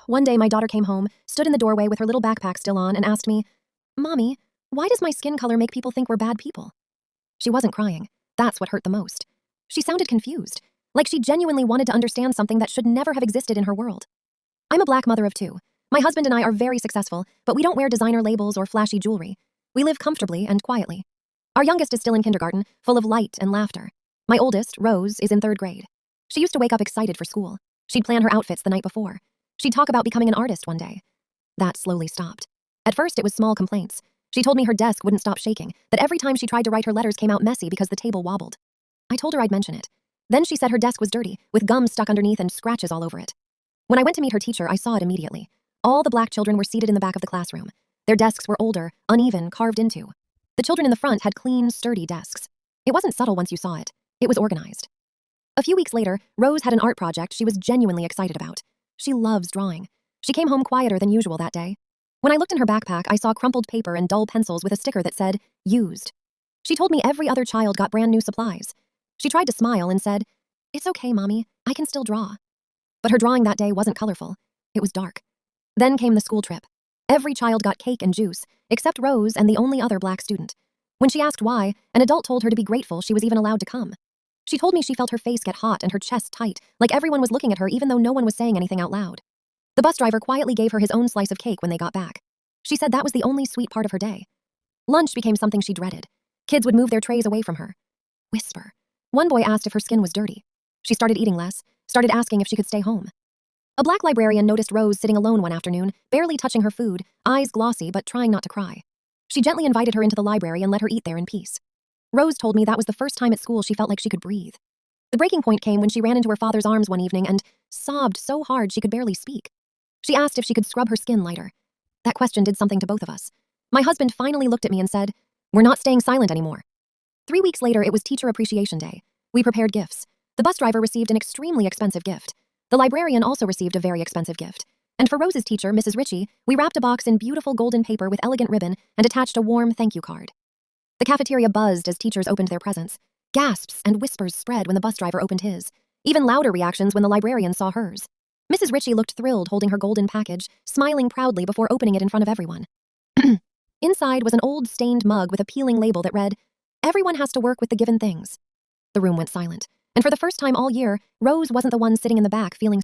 One day, my daughter came home, stood in the doorway with her little backpack still on, and asked me, "Mommy, why does my skin color make people think we're bad people?" She wasn't crying. That's what hurt the most. She sounded confused, like she genuinely wanted to understand something that should never have existed in her world. I'm a black mother of two. My husband and I are very successful, but we don't wear designer labels or flashy jewelry. We live comfortably and quietly. Our youngest is still in kindergarten, full of light and laughter. My oldest, Rose, is in 3rd grade. She used to wake up excited for school. She'd plan her outfits the night before. She'd talk about becoming an artist one day. That slowly stopped. At first, it was small complaints. She told me her desk wouldn't stop shaking, that every time she tried to write her letters came out messy because the table wobbled. I told her I'd mention it. Then she said her desk was dirty, with gum stuck underneath and scratches all over it. When I went to meet her teacher, I saw it immediately. All the black children were seated in the back of the classroom. Their desks were older, uneven, carved into. The children in the front had clean, sturdy desks. It wasn't subtle once you saw it. It was organized. A few weeks later, Rose had an art project she was genuinely excited about. She loves drawing. She came home quieter than usual that day. When I looked in her backpack, I saw crumpled paper and dull pencils with a sticker that said, "Used." She told me every other child got brand new supplies. She tried to smile and said, "It's okay, Mommy, I can still draw." But her drawing that day wasn't colorful. It was dark. Then came the school trip. Every child got cake and juice, except Rose and the only other black student. When she asked why, an adult told her to be grateful she was even allowed to come. She told me she felt her face get hot and her chest tight, like everyone was looking at her even though no one was saying anything out loud. The bus driver quietly gave her his own slice of cake when they got back. She said that was the only sweet part of her day. Lunch became something she dreaded. Kids would move their trays away from her. Whisper. One boy asked if her skin was dirty. She started eating less, started asking if she could stay home. A black librarian noticed Rose sitting alone one afternoon, barely touching her food, eyes glossy but trying not to cry. She gently invited her into the library and let her eat there in peace. Rose told me that was the first time at school she felt like she could breathe. The breaking point came when she ran into her father's arms one evening and sobbed so hard she could barely speak. She asked if she could scrub her skin lighter. That question did something to both of us. My husband finally looked at me and said, "We're not staying silent anymore." 3 weeks later, it was Teacher Appreciation Day. We prepared gifts. The bus driver received an extremely expensive gift. The librarian also received a very expensive gift. And for Rose's teacher, Mrs. Ritchie, we wrapped a box in beautiful golden paper with elegant ribbon and attached a warm thank you card. The cafeteria buzzed as teachers opened their presents. Gasps and whispers spread when the bus driver opened his. Even louder reactions when the librarian saw hers. Mrs. Ritchie looked thrilled holding her golden package, smiling proudly before opening it in front of everyone. Inside was an old stained mug with a peeling label that read, "Everyone has to work with the given things." The room went silent, and for the first time all year, Rose wasn't the one sitting in the back feeling